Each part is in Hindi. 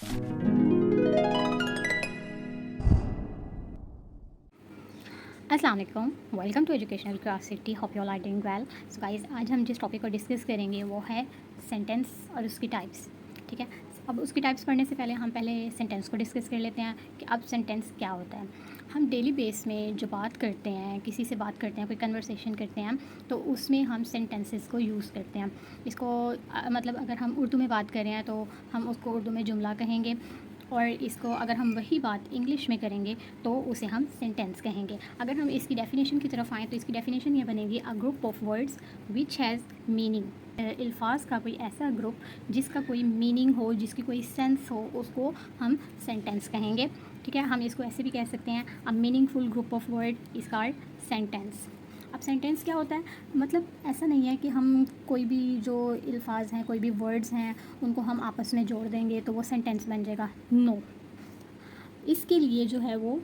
अस्सलाम वालेकुम, welcome to educational classity, hope you all are doing well. So guys, आज हम जिस टॉपिक को डिस्कस करेंगे वो है सेंटेंस और उसकी टाइप्स। ठीक है, अब उसकी टाइप्स पढ़ने से पहले हम सेंटेंस को डिस्कस कर लेते हैं कि अब सेंटेंस क्या होता है। हम डेली बेस में जो बात करते हैं, किसी से बात करते हैं, कोई कन्वर्सेशन करते हैं, तो उसमें हम सेंटेंसेस को यूज़ करते हैं। इसको मतलब अगर हम उर्दू में बात कर रहे हैं तो हम उसको उर्दू में जुमला कहेंगे, और इसको अगर हम वही बात इंग्लिश में करेंगे तो उसे हम सेंटेंस कहेंगे। अगर हम इसकी डेफिनेशन की तरफ आएँ तो इसकी डेफिनेशन ये बनेगी, a group of words which has meaning. अल्फाज का कोई ऐसा ग्रुप जिसका कोई मीनिंग हो, जिसकी कोई सेंस हो, उसको हम सेंटेंस कहेंगे। ठीक है, हम इसको ऐसे भी कह सकते हैं, a meaningful group of word is called sentence. अब सेंटेंस क्या होता है, मतलब ऐसा नहीं है कि हम कोई भी जो अल्फाज हैं, कोई भी वर्ड्स हैं, उनको हम आपस में जोड़ देंगे तो वो सेंटेंस बन जाएगा। नो, इसके लिए जो है वो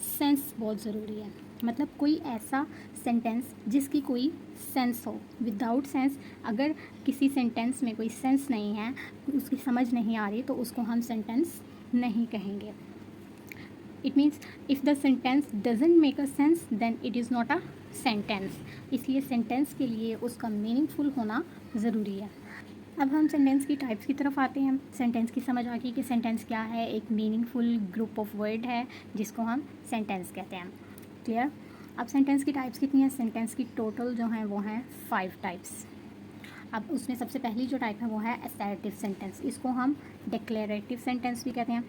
सेंस बहुत ज़रूरी है। मतलब कोई ऐसा सेंटेंस जिसकी कोई सेंस हो। विदाउट सेंस, अगर किसी सेंटेंस में कोई सेंस नहीं है, उसकी समझ नहीं आ रही, तो उसको हम सेंटेंस नहीं कहेंगे। It means if the sentence doesn't make a sense then it is not a sentence. इसलिए सेंटेंस के लिए उसका मीनिंगफुल होना ज़रूरी है। अब हम सेंटेंस की टाइप्स की तरफ आते हैं। सेंटेंस की समझ आ गई कि सेंटेंस क्या है, एक मीनिंगफुल ग्रुप ऑफ वर्ड है जिसको हम सेंटेंस कहते हैं। क्लियर। अब सेंटेंस की टाइप्स कितनी हैं? सेंटेंस की टोटल जो हैं वो हैं 5 टाइप्स। अब उसमें सबसे पहली जो टाइप है वो है असर्टिव सेंटेंस। इसको हम डिक्लेरेटिव सेंटेंस भी कहते हैं।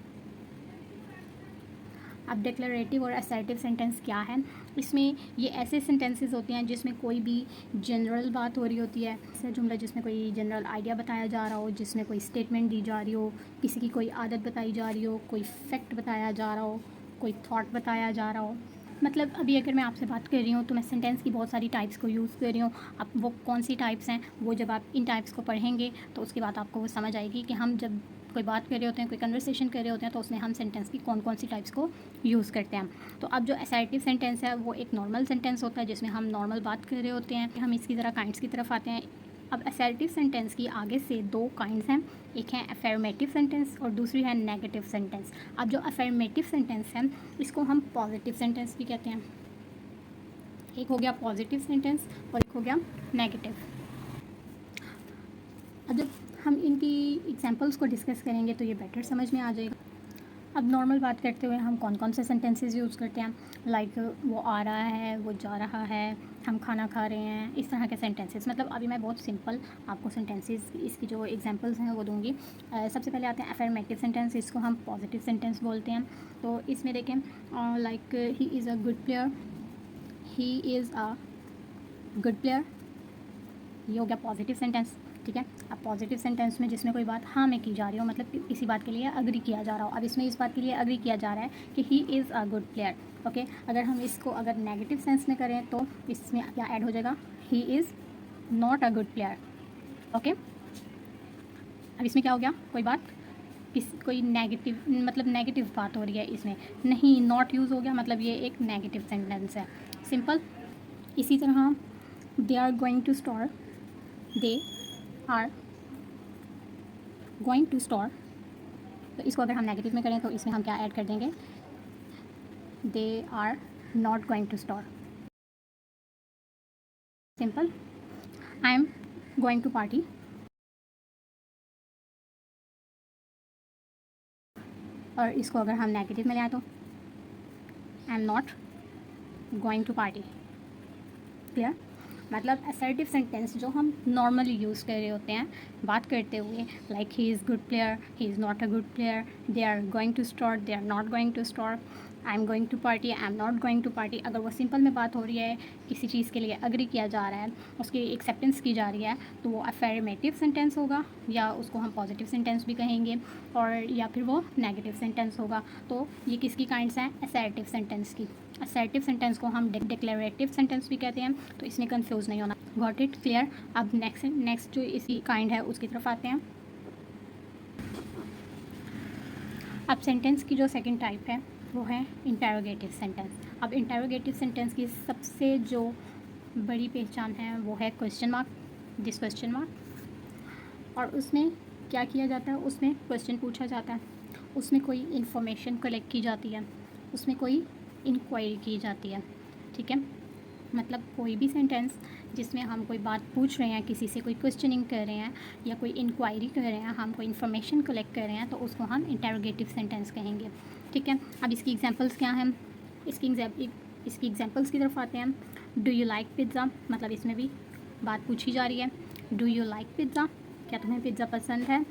अब डिक्लेरेटिव और असर्टिव सेंटेंस क्या है? इसमें ये ऐसे सेंटेंसेस होते हैं जिसमें कोई भी जनरल बात हो रही होती है, ऐसा जुमला जिसमें कोई जनरल आइडिया बताया जा रहा हो, जिसमें कोई स्टेटमेंट दी जा रही हो, किसी की कोई आदत बताई जा रही हो, कोई फैक्ट बताया जा रहा हो, कोई थॉट बताया जा रहा हो। मतलब अभी अगर मैं आपसे बात कर रही हूँ तो मैं सेंटेंस की बहुत सारी टाइप्स को यूज़ कर रही हूँ। अब वो कौन सी टाइप्स हैं, वो जब आप इन टाइप्स को पढ़ेंगे तो उसके बाद आपको वो समझ आएगी कि हम जब कोई बात कर रहे होते हैं, कोई कन्वर्सेशन कर रहे होते हैं, तो उसमें हम सेंटेंस की कौन कौन सी टाइप्स को यूज़ करते हैं। तो अब जो असर्टिव सेंटेंस है वो एक नॉर्मल सेंटेंस होता है जिसमें हम नॉर्मल बात कर रहे होते हैं। हम इसकी ज़रा काइंड्स की तरफ आते हैं। अब असर्टिव सेंटेंस की आगे से 2 काइंड्स हैं, एक है अफर्मेटिव सेंटेंस और दूसरी है नेगेटिव सेंटेंस। अब जो अफर्मेटिव सेंटेंस है इसको हम पॉजिटिव सेंटेंस भी कहते हैं। एक हो गया पॉजिटिव सेंटेंस और एक हो गया नेगेटिव। अब जब हम इनकी एग्जांपल्स को डिस्कस करेंगे तो ये बेटर समझ में आ जाएगा। अब नॉर्मल बात करते हुए हम कौन कौन से सेंटेंसेस यूज़ करते हैं, लाइक वो आ रहा है, वो जा रहा है, हम खाना खा रहे हैं, इस तरह के सेंटेंसेस। मतलब अभी मैं बहुत सिंपल आपको सेंटेंसेस इसकी जो एग्जांपल्स हैं वो दूंगी। सबसे पहले आते हैं अफर्मेटिव सेंटेंस, इसको हम पॉजिटिव सेंटेंस बोलते हैं। तो इसमें देखें, like he is a good player, he is a good player, ये हो गया पॉजिटिव सेंटेंस। ठीक है, अब पॉजिटिव सेंटेंस में जिसमें कोई बात हाँ में की जा रही हो, मतलब किसी बात के लिए अग्री किया जा रहा हो। अब इसमें इस बात के लिए अग्री किया जा रहा है कि he is a good player. Okay, अगर हम इसको अगर नेगेटिव सेंस में करें तो इसमें क्या ऐड हो जाएगा, ही is not a good player. Okay, अब इसमें क्या हो गया, कोई बात कोई नेगेटिव, मतलब नेगेटिव बात हो रही है, इसमें नहीं नॉट यूज़ हो गया, मतलब ये एक नेगेटिव सेंटेंस है। सिंपल। इसी तरह they are going to store, they are going to store, तो इसको अगर हम नेगेटिव में करें तो इसमें हम क्या ऐड कर देंगे, they are not going to store. Simple. I am going to party, और इसको अगर हम नेगेटिव में ले आए तो I am not going to party. Clear. मतलब असर्टिव सेंटेंस जो हम नॉर्मली यूज़ कर रहे होते हैं बात करते हुए, like he is good player, he is not a good player, they are going to store, they are not going to store, I am going to party, I am not going to party. अगर वो सिंपल में बात हो रही है, किसी चीज़ के लिए अग्री किया जा रहा है, उसकी एक्सेप्टेंस की जा रही है, तो वो अफर्मेटिव सेंटेंस होगा, या उसको हम पॉजिटिव सेंटेंस भी कहेंगे, और या फिर वो नेगेटिव सेंटेंस होगा। तो ये किसकी काइंड्स हैं, असर्टिव सेंटेंस की। असर्टिव सेंटेंस को हम डिक्लेरेटिव सेंटेंस भी कहते हैं, तो इसमें कंफ्यूज नहीं होना। Got it, clear. अब नेक्स्ट जो इसी काइंड है उसकी तरफ आते हैं। अब सेंटेंस की जो सेकंड टाइप है वो है इंटरोगेटिव सेंटेंस। अब इंटरोगेटिव सेंटेंस की सबसे जो बड़ी पहचान है वो है question mark, this question mark. और उसमें क्या किया जाता है, उसमें क्वेश्चन पूछा जाता है, उसमें कोई इन्फॉर्मेशन कलेक्ट की जाती है, उसमें कोई इंक्वायरी की जाती है, ठीक है। मतलब कोई भी सेंटेंस जिसमें हम कोई बात पूछ रहे हैं, किसी से कोई क्वेश्चनिंग कर रहे हैं या कोई इंक्वायरी कर रहे हैं, हम कोई इन्फॉर्मेशन कलेक्ट कर रहे हैं, तो उसको हम इंटरोगेटिव सेंटेंस कहेंगे, ठीक है। अब इसकी एग्जांपल्स क्या हैं, इसकी एग्जांपल्स की तरफ आते हैं। डू यू लाइक पिज़्ज़ा, मतलब इसमें भी बात पूछी जा रही है। डू यू लाइक पिज़्ज़ा, क्या तुम्हें पिज़्ज़ा पसंद है।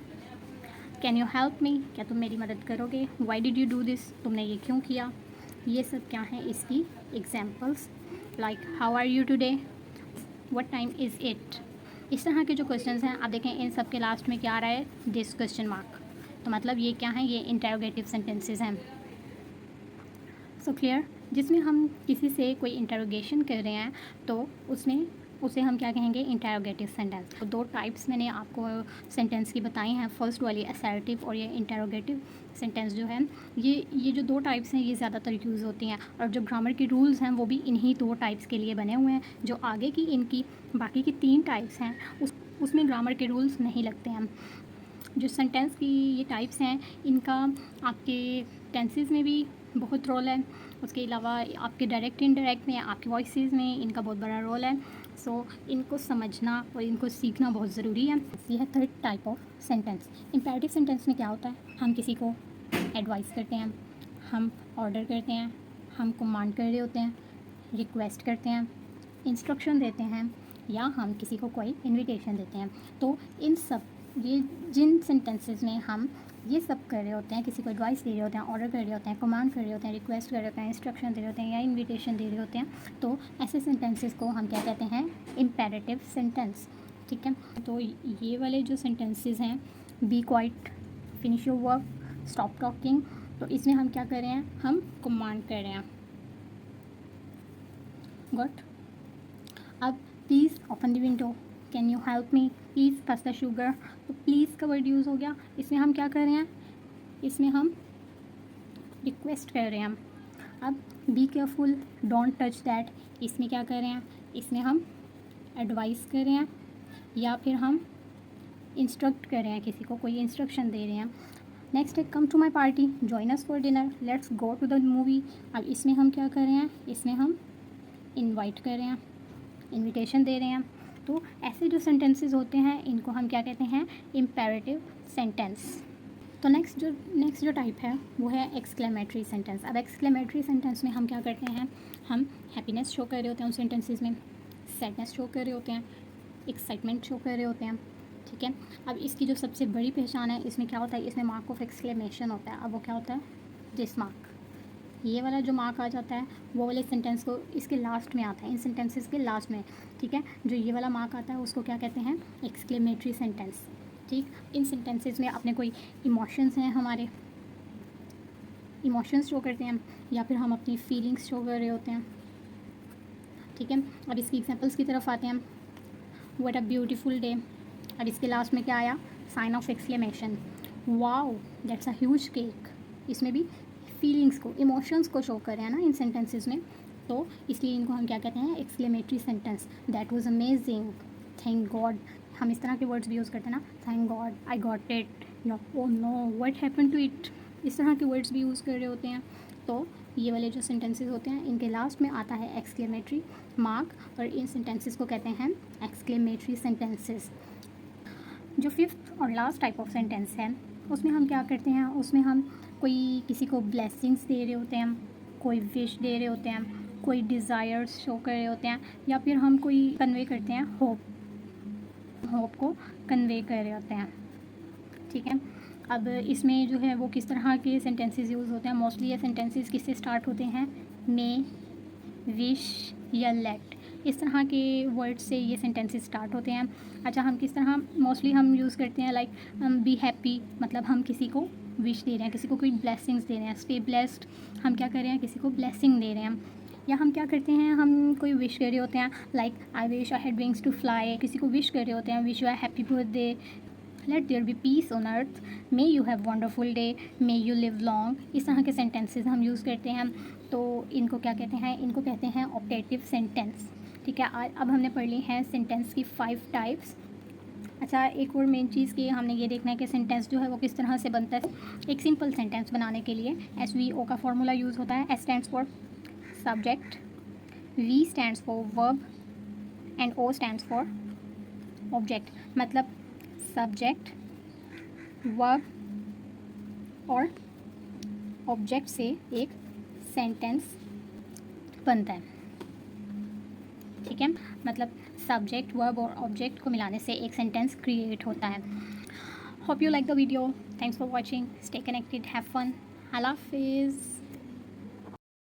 कैन यू हेल्प मी, क्या तुम मेरी मदद करोगे। Why did you do this, तुमने ये क्यों किया। ये सब क्या है इसकी examples. Like how are you today, what time is it. इस तरह के जो क्वेश्चंस हैं, आप देखें इन सब के लास्ट में क्या आ रहा है, दिस क्वेश्चन मार्क। तो मतलब ये क्या है, ये इंटरोगेटिव सेंटेंसेस हैं। सो क्लियर, जिसमें हम किसी से कोई इंटरोगेशन कर रहे हैं तो उसमें उसे हम क्या कहेंगे, इंटरोगेटिव सेंटेंस। तो दो टाइप्स मैंने आपको सेंटेंस की बताई हैं, फर्स्ट वाली असर्टिव और ये इंटरोगेटिव सेंटेंस जो है, ये जो दो टाइप्स हैं ये ज़्यादातर यूज़ होती हैं। और जो ग्रामर के रूल्स हैं वो भी इन्हीं दो टाइप्स के लिए बने हुए हैं। जो आगे की इनकी बाकी की 3 टाइप्स हैं उसमें ग्रामर के रूल्स नहीं लगते हैं। जो सेंटेंस की ये टाइप्स हैं इनका आपके टेंसेस में भी बहुत रोल है, उसके अलावा आपके डायरेक्ट इनडायरेक्ट में, आपकी वॉइसेस में इनका बहुत बड़ा रोल है। सो इनको समझना और इनको सीखना बहुत ज़रूरी है। ये है third type of sentence. Imperative sentence में क्या होता है, हम किसी को एडवाइस करते हैं, हम ऑर्डर करते हैं, हम कमांड कर रहे होते हैं, रिक्वेस्ट करते हैं, इंस्ट्रक्शन देते हैं, या हम किसी को कोई इनविटेशन देते हैं। तो इन सब ये जिन सेंटेंसेस में हम ये सब कर रहे होते हैं, किसी को एडवाइस दे रहे होते हैं, ऑर्डर कर रहे होते हैं, कमांड कर रहे होते हैं, रिक्वेस्ट कर रहे होते हैं, इंस्ट्रक्शन दे रहे होते हैं या इनविटेशन दे रहे होते हैं, तो ऐसे सेंटेंसेस को हम क्या कहते हैं, इम्पेरेटिव सेंटेंस, ठीक है। तो ये वाले जो सेंटेंसेस हैं, be quiet, finish your work, stop talking, तो इसमें हम क्या कर रहे हैं, हम कमांड कर रहे हैं। गुड। अब please open the window, can you help me, please pass the sugar. तो प्लीज़ का वर्ड यूज़ हो गया, इसमें हम क्या कर रहे हैं, इसमें हम रिक्वेस्ट कर रहे हैं। अब be careful, don't touch that, इसमें क्या कर रहे हैं, इसमें हम एडवाइस कर रहे हैं या फिर हम इंस्ट्रक्ट कर रहे हैं, किसी को कोई इंस्ट्रक्शन दे रहे हैं। नेक्स्ट है come to my party, join us for dinner, let's go to the movie. अब इसमें हम क्या कर रहे हैं, इसमें हम इनवाइट कर रहे हैं, इनविटेशन दे रहे हैं। तो ऐसे जो सेंटेंसेस होते हैं इनको हम क्या कहते हैं, इम्पेरेटिव सेंटेंस। तो नेक्स्ट जो टाइप है वो है एक्सक्लेमेटरी सेंटेंस। अब एक्सक्लेमेटरी सेंटेंस में हम क्या करते हैं, हम हैप्पीनेस शो कर रहे होते हैं उस सेंटेंसेस में, सैडनेस शो कर रहे होते हैं, एक्साइटमेंट शो कर रहे होते हैं, ठीक है। अब इसकी जो सबसे बड़ी पहचान है, इसमें क्या होता है, इसमें मार्क ऑफ एक्सक्लेमेशन होता है। अब वो क्या होता है, दिस मार्क, ये वाला जो मार्क आ जाता है वो वाले सेंटेंस को इसके लास्ट में आता है, इन सेंटेंसेस के लास्ट में, ठीक है। जो ये वाला मार्क आता है उसको क्या कहते हैं, एक्सक्लेमेटरी सेंटेंस, ठीक। इन सेंटेंसेस में अपने कोई इमोशंस हैं, हमारे इमोशंस शो करते हैं या फिर हम अपनी फीलिंग्स शो कर रहे होते हैं, ठीक है। अब इसकी एग्जांपल्स की तरफ आते हैं। व्हाट अ ब्यूटीफुल डे, अब इसके लास्ट में क्या आया, sign of exclamation, wow that's a huge cake. इसमें भी फीलिंग्स को, इमोशंस को शो कर रहे हैं ना इन सेंटेंसेस में, तो इसलिए इनको हम क्या कहते हैं, exclamatory sentence. That was amazing, thank God, हम इस तरह के वर्ड्स भी यूज़ करते हैं ना, thank God, I got it, या oh no what happened to it, इस तरह के वर्ड्स भी यूज़ कर रहे होते हैं। तो ये वाले जो सेंटेंसेस होते हैं इनके लास्ट में आता है एक्सक्लेमेटरी मार्क, और इन सेंटेंसेस को कहते हैं एक्सक्लेमेटरी सेंटेंसेस। जो फिफ्थ और लास्ट टाइप ऑफ सेंटेंस है उसमें हम क्या करते हैं, उसमें हम कोई किसी को ब्लेसिंग्स दे रहे होते हैं, कोई विश दे रहे होते हैं, कोई डिज़ायर्स शो कर रहे होते हैं, या फिर हम कोई कन्वे करते हैं, होप को कन्वे कर रहे होते हैं, ठीक है। अब इसमें जो है वो किस तरह के सेंटेंसेस यूज़ होते हैं, मोस्टली ये सेंटेंसेस किससे स्टार्ट होते हैं, मे, विश या लेट, इस तरह के वर्ड से ये सेंटेंसेस स्टार्ट होते हैं। अच्छा, हम किस तरह मोस्टली हम यूज़ करते हैं, लाइक बी हैप्पी, मतलब हम किसी को विश दे रहे हैं, किसी को कोई ब्लेसिंग्स दे रहे हैं, स्टे ब्लेस्ड, हम क्या कर रहे हैं, किसी को ब्लेसिंग दे रहे हैं। या हम क्या करते हैं, हम कोई विश कर रहे होते हैं, like I wish I had wings to fly, किसी को विश कर रहे होते हैं, wish you are happy birthday, let there be peace on earth, may you have wonderful day, may you live long, इस तरह के सेंटेंसेस हम यूज़ करते हैं। तो इनको क्या कहते हैं, इनको कहते हैं ऑप्टेटिव सेंटेंस, ठीक है। अब हमने पढ़ ली हैं सेंटेंस की 5 टाइप्स। अच्छा, एक और मेन चीज़ कि हमने ये देखना है कि सेंटेंस जो है वो किस तरह से बनता है। एक सिंपल सेंटेंस बनाने के लिए SVO का फॉर्मूला यूज़ होता है। S stands for subject, V stands for verb and O stands for object. मतलब सब्जेक्ट, वर्ब और ऑब्जेक्ट से एक सेंटेंस बनता है, ठीक है। मतलब सब्जेक्ट, वर्ब और ऑब्जेक्ट को मिलाने से एक सेंटेंस क्रिएट होता है। Hope you like the video, thanks for watching, stay connected, have fun, अल्लाह हाफिज़।